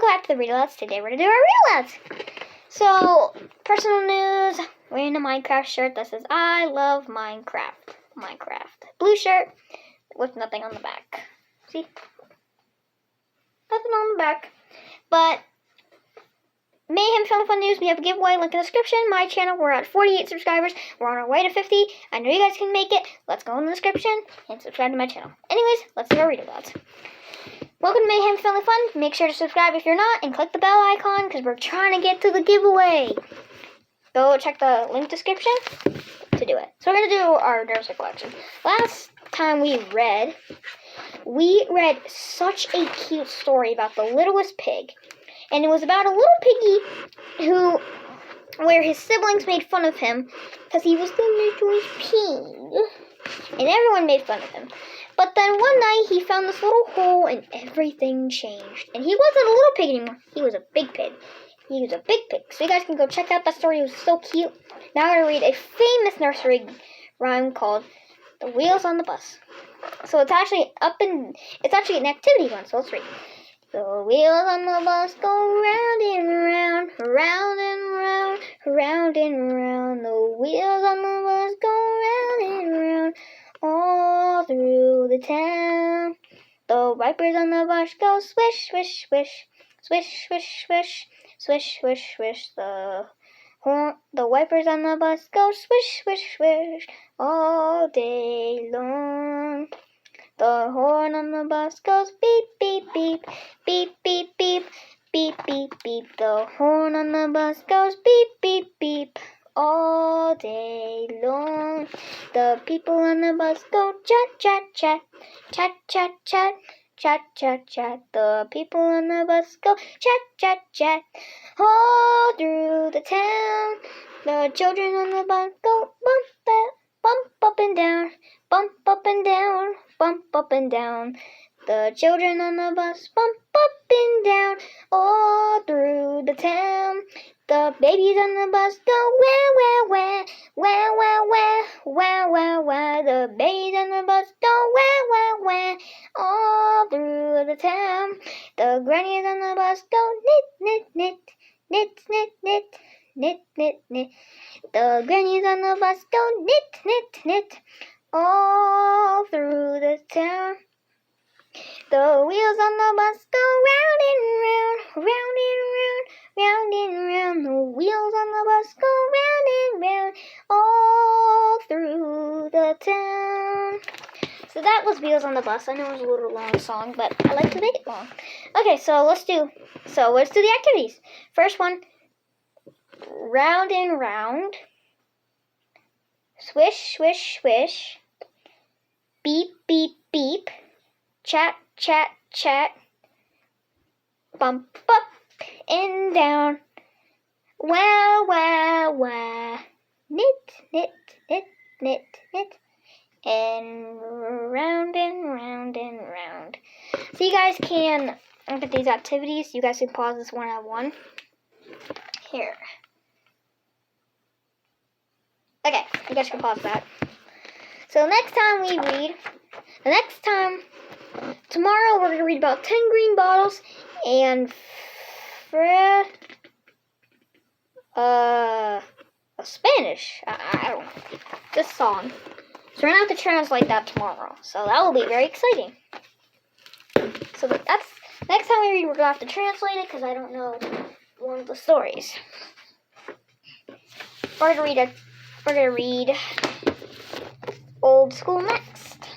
welcome back to the read-alouds. Today we're going to do our read-alouds. So, personal news, wearing a Minecraft shirt that says, I love Minecraft. Blue shirt with nothing on the back. See? Nothing on the back. But, Mayhem Family Fun News, we have a giveaway, link in the description. My channel, we're at 48 subscribers. We're on our way to 50. I know you guys can make it. Let's go in the description and subscribe to my channel. Anyways, let's do our read-alouds. Welcome to Mayhem Family Fun. Make sure to subscribe if you're not and click the bell icon because we're trying to get to the giveaway. Go check the link description to do it. So we're going to do our nursery collection. Last time we read such a cute story about the littlest pig. And it was about a little piggy where his siblings made fun of him because he was the littlest pig. And everyone made fun of him. But then one night he found this little hole and everything changed. And he wasn't a little pig anymore. He was a big pig. He was a big pig. So you guys can go check out that story. It was so cute. Now I'm going to read a famous nursery rhyme called The Wheels on the Bus. So it's actually an activity one. So let's read. The wheels on the bus go round and round, round and round, round and round. The wheels on the bus go round and round, all through the town. The wipers on the bus go swish, swish, swish, swish, swish, swish, swish, swish, swish. The wipers on the bus go swish, swish, swish, all day long. The horn on the bus goes beep, beep, beep, beep, beep, beep, beep, beep, beep. The horn on the bus goes beep, beep, beep, all day long. The people on the bus go chat, chat, chat, chat, chat, chat, chat, chat, chat. The people on the bus go chat, chat, chat, all through the town. The children on the bus go bump up and down, bump up and down, bump up and down. The children on the bus bump up and down, all through the town. The babies on the bus go wah, wah, wah, wah, wah, wah, wah, wah, wah. The babies on the bus go wah, wah, wah, all through the town. The grannies on the bus go knit, knit, knit, knit, knit, knit, knit, knit, knit. The grannies on the bus go knit, knit, knit, all through the town. The wheels on the bus go round and round, round and round, round and round. The wheels on the bus go round and round, all through the town. So that was Wheels on the Bus. I know it was a little long song, but I like to make it long. Okay, so let's do the activities. First one, round and round, swish, swish, swish, beep, beep, beep, chat, chat, chat, bump up and down, wah, wah, wah, knit, knit, knit, knit, knit, and round and round and round. So you guys can look at these activities. You guys can pause this one at one. Here. Okay, you guys can pause that. So tomorrow we're going to read about 10 green bottles and Fred, Spanish, I don't know, this song. So we're going to have to translate that tomorrow. So that will be very exciting. So that's, next time we read, we're going to have to translate it because I don't know one of the stories. We're going to read Old School next.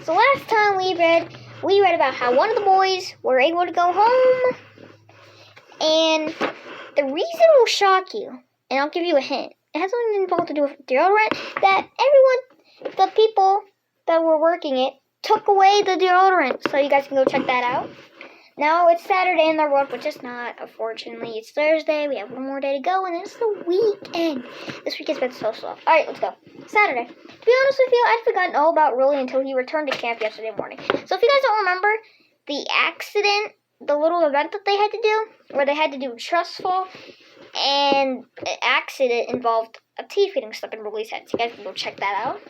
So last time we read about how one of the boys were able to go home. And the reason will shock you. And I'll give you a hint. It has something involved to do with deodorant. That the people that were working it, took away the deodorant. So you guys can go check that out. Now it's Saturday in the world, but just not. Unfortunately, it's Thursday. We have one more day to go, and it's the weekend. This week has been so slow. All right, let's go. Saturday. To be honest with you, I'd forgotten all about Rolly until he returned to camp yesterday morning. So if you guys don't remember the accident, the little event that they had to do, where they had to do a trustful, and the accident involved a teeth getting stuck in Rolly's head. So you guys can go check that out.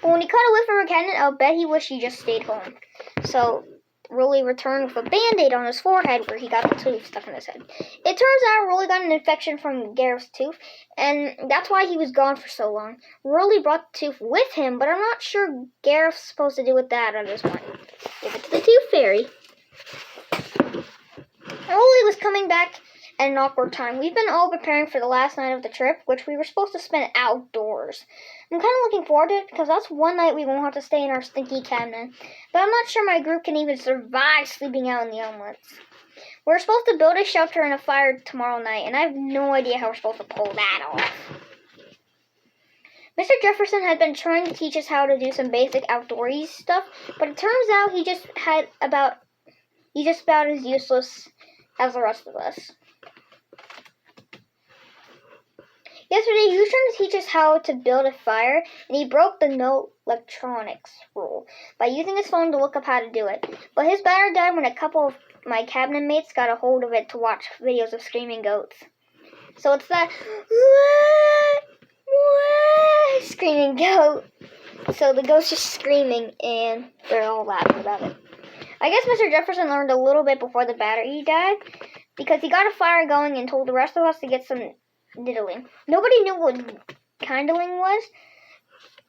But when he cut a whiff of a cannon, I'll bet he wished he just stayed home. So Rolly returned with a band-aid on his forehead where he got the tooth stuck in his head. It turns out Rolly got an infection from Gareth's tooth, and that's why he was gone for so long. Rolly brought the tooth with him, but I'm not sure Gareth's supposed to do with that at this point. Give it to the Tooth Fairy. Rolly was coming back at an awkward time. We've been all preparing for the last night of the trip, which we were supposed to spend outdoors. I'm kind of looking forward to it because that's one night we won't have to stay in our stinky cabin. But I'm not sure my group can even survive sleeping out in the omelets. We're supposed to build a shelter and a fire tomorrow night, and I have no idea how we're supposed to pull that off. Mr. Jefferson had been trying to teach us how to do some basic outdoorsy stuff, but it turns out he's just about as useless as the rest of us. Yesterday, he was trying to teach us how to build a fire, and he broke the no electronics rule by using his phone to look up how to do it. But his battery died when a couple of my cabinet mates got a hold of it to watch videos of screaming goats. So it's that screaming goat. So the goat's just screaming, and they're all laughing about it. I guess Mr. Jefferson learned a little bit before the battery died, because he got a fire going and told the rest of us to get some diddling. Nobody knew what kindling was,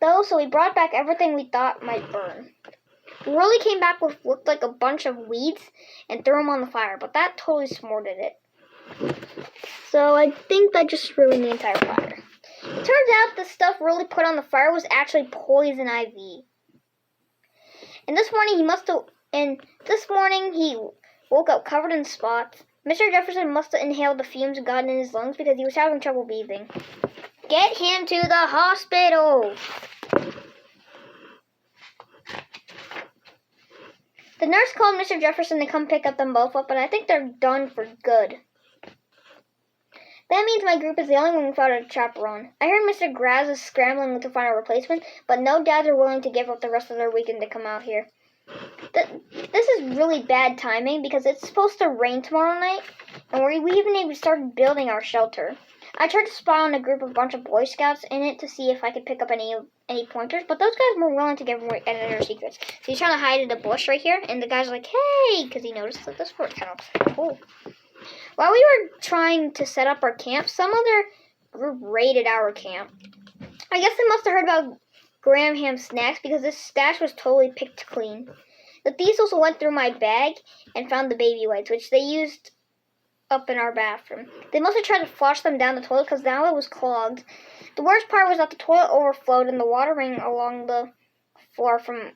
though, so we brought back everything we thought might burn. We really came back with looked like a bunch of weeds and threw them on the fire, but that totally smorted it. So I think that just ruined the entire fire. It turns out the stuff really put on the fire was actually poison ivy. And this morning he woke up covered in spots. Mr. Jefferson must have inhaled the fumes and gotten in his lungs because he was having trouble breathing. Get him to the hospital! The nurse called Mr. Jefferson to come pick them both up, but I think they're done for good. That means my group is the only one without a chaperone. I heard Mr. Graz is scrambling to find a replacement, but no dads are willing to give up the rest of their weekend to come out here. This is really bad timing because it's supposed to rain tomorrow night, and we even need to start building our shelter. I tried to spy on a bunch of Boy Scouts in it to see if I could pick up any pointers, but those guys were willing to give away their secrets. So he's trying to hide in a bush right here, and the guy's like, "Hey," because he noticed that this fort kind of cool. While we were trying to set up our camp, some other group raided our camp. I guess they must have heard about Graham Ham snacks because this stash was totally picked clean. The thieves also went through my bag and found the baby wipes, which they used up in our bathroom. They must have tried to flush them down the toilet because now it was clogged. The worst part was that the toilet overflowed and the water ran along the floor from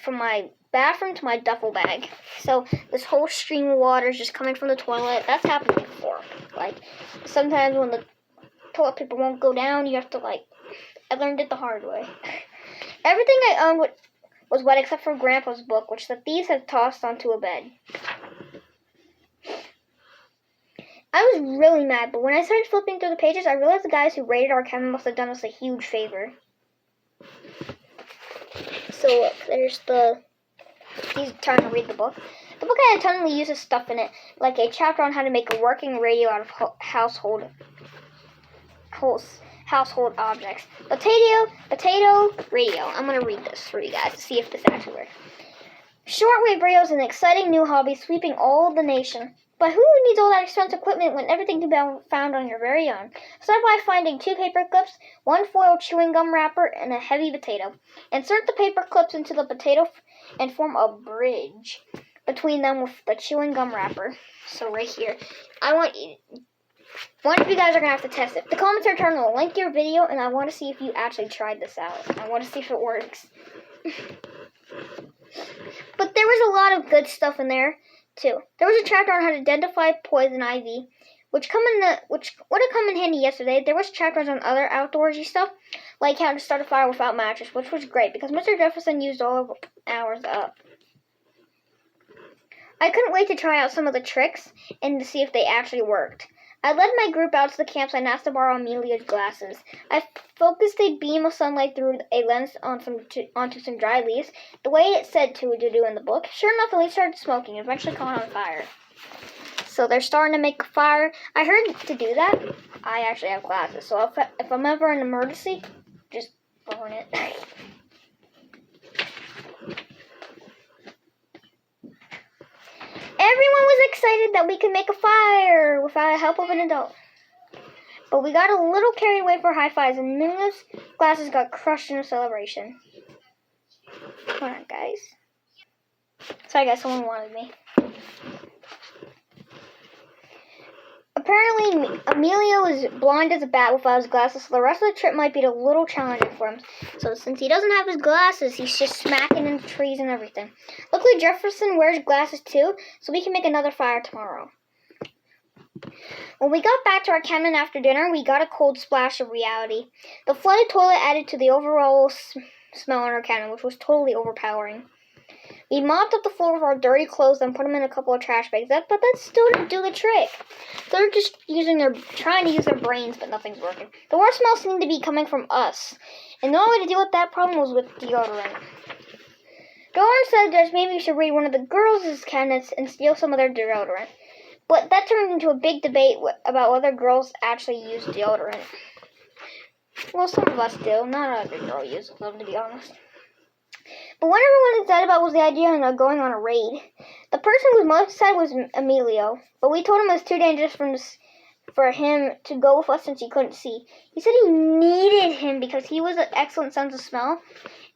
my bathroom to my duffel bag. So this whole stream of water is just coming from the toilet. That's happened before. Like, sometimes when the toilet paper won't go down, you have to, I learned it the hard way. Everything I owned was wet except for Grandpa's book, which the thieves had tossed onto a bed. I was really mad, but when I started flipping through the pages, I realized the guys who raided our cabin must have done us a huge favor. So look, he's trying to read the book. The book had a ton of useless stuff in it, like a chapter on how to make a working radio out of household objects. Potato, radio. I'm going to read this for you guys to see if this actually works. Shortwave radio is an exciting new hobby sweeping all the nation. But who needs all that expensive equipment when everything can be found on your very own? Start by finding 2 paper clips, 1 foil chewing gum wrapper, and a heavy potato. Insert the paper clips into the potato and form a bridge between them with the chewing gum wrapper. So right here, one of you guys are going to have to test it. The comments are turned on. Link your video, and I want to see if you actually tried this out. I want to see if it works. But there was a lot of good stuff in there, too. There was a chapter on how to identify poison ivy, which would have come in handy yesterday. There was chapters on other outdoorsy stuff, like how to start a fire without matches, which was great, because Mr. Jefferson used all of ours up. I couldn't wait to try out some of the tricks and to see if they actually worked. I led my group out to the campsite and asked to borrow Amelia's glasses. I focused a beam of sunlight through a lens onto some dry leaves, the way it said to do in the book. Sure enough, the leaves started smoking, eventually caught on fire. So they're starting to make a fire. I heard to do that, I actually have glasses, so if I'm ever in an emergency, just burn it. Everyone was excited that we could make a fire without the help of an adult. But we got a little carried away for high fives, and Mina's glasses got crushed in a celebration. Come on, guys. Sorry, guys, someone wanted me. Apparently, Emilio was blind as a bat without his glasses, so the rest of the trip might be a little challenging for him. So since he doesn't have his glasses, he's just smacking into trees and everything. Luckily, Jefferson wears glasses too, so we can make another fire tomorrow. When we got back to our cabin after dinner, we got a cold splash of reality. The flooded toilet added to the overall smell in our cabin, which was totally overpowering. We mopped up the floor with our dirty clothes and put them in a couple of trash bags. But that still didn't do the trick. They're just trying to use their brains, but nothing's working. The worst smell seemed to be coming from us. And the only way to deal with that problem was with deodorant. Deodorant said that maybe we should raid one of the girls' cabinets and steal some of their deodorant. But that turned into a big debate about whether girls actually use deodorant. Well, some of us do. Not every girl uses them, to be honest. But what everyone was excited about was the idea of going on a raid. The person who was most excited was Emilio, but we told him it was too dangerous for him to go with us since he couldn't see. He said he needed him because he was an excellent sense of smell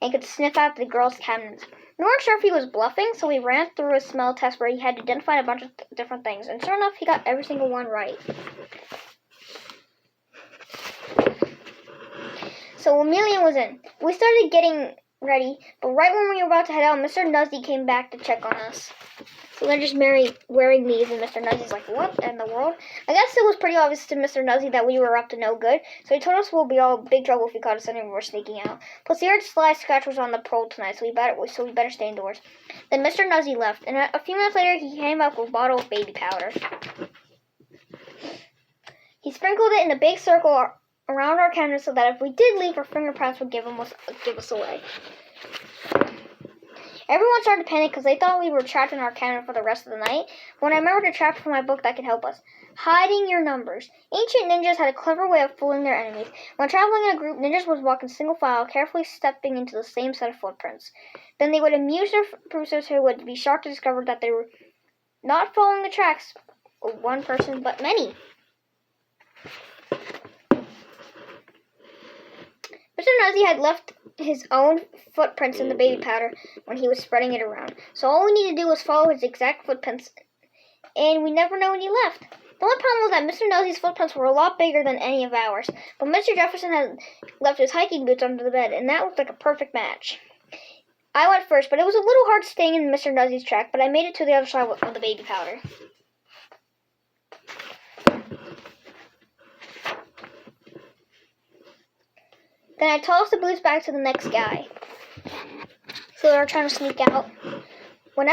and could sniff out the girls' cabinets. We weren't sure if he was bluffing, so we ran through a smell test where he had to identify a bunch of different things, and sure enough, he got every single one right. So Emilio was in. We started getting ready, but right when we were about to head out, Mr. Nuzzy came back to check on us. So they're just wearing these, and Mr. Nuzzy's like, what in the world? I guess it was pretty obvious to Mr. Nuzzy that we were up to no good, so he told us we'll be all in big trouble if he caught us and we were sneaking out. Plus, he heard Sly Scratch was on the patrol tonight, so we better stay indoors. Then Mr. Nuzzy left, and a few minutes later, he came up with a bottle of baby powder. He sprinkled it in a big circle around our cabinet so that if we did leave, our fingerprints would give us away. Everyone started to panic because they thought we were trapped in our cabinet for the rest of the night. When I remembered a chapter from my book that could help us. Hiding your numbers. Ancient ninjas had a clever way of fooling their enemies. When traveling in a group, ninjas would walk in single file, carefully stepping into the same set of footprints. Then they would amuse their pursuers who would be shocked to discover that they were not following the tracks of one person, but many. Mr. Nuzzy had left his own footprints in the baby powder when he was spreading it around. So all we needed to do was follow his exact footprints, and we never know when he left. The only problem was that Mr. Nuzzy's footprints were a lot bigger than any of ours, but Mr. Jefferson had left his hiking boots under the bed, and that looked like a perfect match. I went first, but it was a little hard staying in Mr. Nuzzy's track, but I made it to the other side of the baby powder. Then I tossed the boots back to the next guy. So they were trying to sneak out. When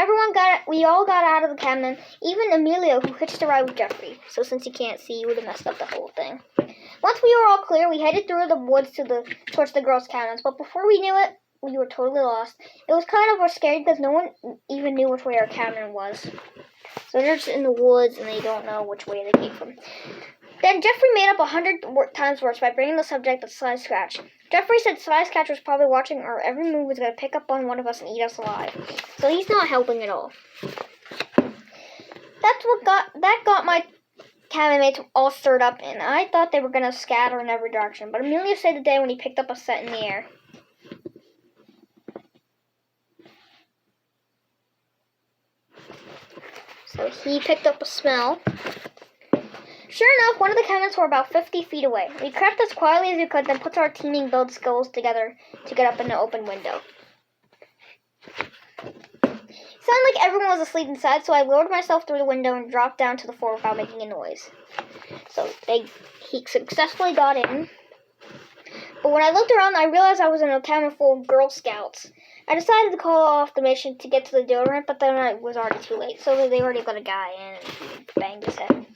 we all got out of the cabin, even Emilio, who hitched a ride with Jeffrey. So since he can't see, he would have messed up the whole thing. Once we were all clear, we headed through the woods towards the girls' cabins. But before we knew it, we were totally lost. It was kind of scary because no one even knew which way our cabin was. So they're just in the woods and they don't know which way they came from. Then Jeffrey made up 100 times worse by bringing the subject of Sly Scratch. Jeffrey said Sly Scratch was probably watching our every move, was going to pick up on one of us and eat us alive. So he's not helping at all. That got my cabin mates all stirred up, and I thought they were going to scatter in every direction. But Emilio saved the day when he picked up a scent in the air. So he picked up a smell. Sure enough, one of the cabinets were about 50 feet away. We crept as quietly as we could, then put our teaming build skills together to get up in the open window. It sounded like everyone was asleep inside, so I lowered myself through the window and dropped down to the floor without making a noise. So he successfully got in. But when I looked around, I realized I was in a cabin full of Girl Scouts. I decided to call off the mission to get to the deodorant, but then it was already too late. So they already got a guy in and banged his head.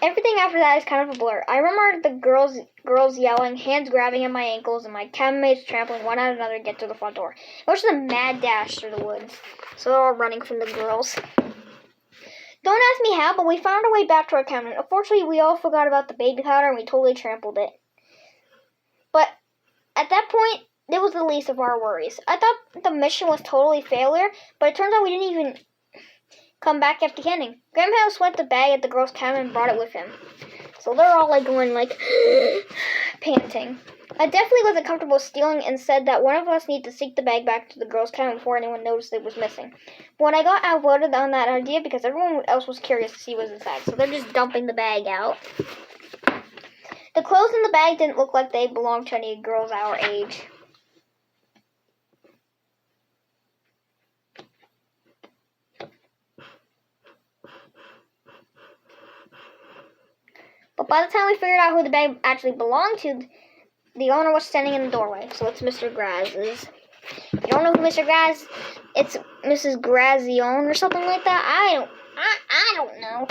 Everything after that is kind of a blur. I remember the girls yelling, hands grabbing at my ankles, and my cabin mates trampling one at another to get to the front door. It was just a mad dash through the woods, so they're all running from the girls. Don't ask me how, but we found our way back to our cabin. Unfortunately, we all forgot about the baby powder, and we totally trampled it. But at that point, it was the least of our worries. I thought the mission was totally failure, but it turns out we didn't even come back empty handed. Grandpa swept the bag at the girls' cabin and brought it with him. So they're all like going like panting. I definitely wasn't comfortable stealing and said that one of us needed to seek the bag back to the girls' cabin before anyone noticed it was missing. But when I got outvoted on that idea because everyone else was curious to see what was inside, so they're just dumping the bag out. The clothes in the bag didn't look like they belonged to any girls our age. But by the time we figured out who the bag actually belonged to, the owner was standing in the doorway. So it's Mr. Graz's. If you don't know who Mr. Graz, it's Mrs. Grazione or something like that. I don't know.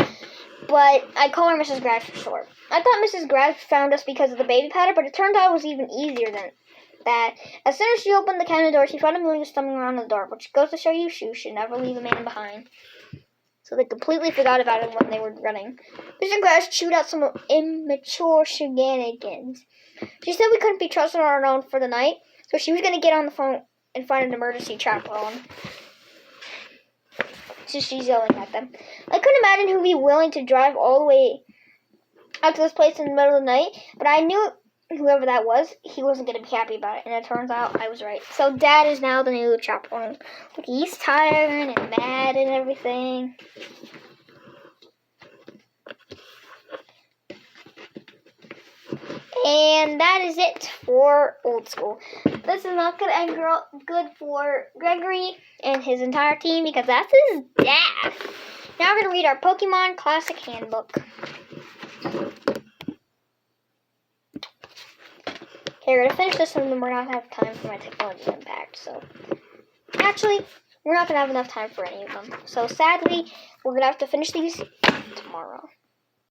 But I call her Mrs. Graz for short. I thought Mrs. Graz found us because of the baby powder, but it turned out it was even easier than that. As soon as she opened the cabin door, she found Amelia stumbling around the door, which goes to show you she should never leave a man behind. So they completely forgot about it when they were running. Mr. Graz chewed out some immature shenanigans. She said we couldn't be trusted on our own for the night, so she was going to get on the phone and find an emergency chaperone. So she's yelling at them. I couldn't imagine who'd be willing to drive all the way out to this place in the middle of the night, but I knew whoever that was, he wasn't going to be happy about it, and it turns out I was right. So Dad is now the new chaperone. Like, he's tired and mad and everything. And that is it for Old School. This is not going to end good for Gregory and his entire team because that's his dad. Now we're going to read our Pokemon Classic Handbook. Okay, we're going to finish this and then we're not going to have time for my technology impact. So, actually, we're not going to have enough time for any of them. So, sadly, we're going to have to finish these tomorrow.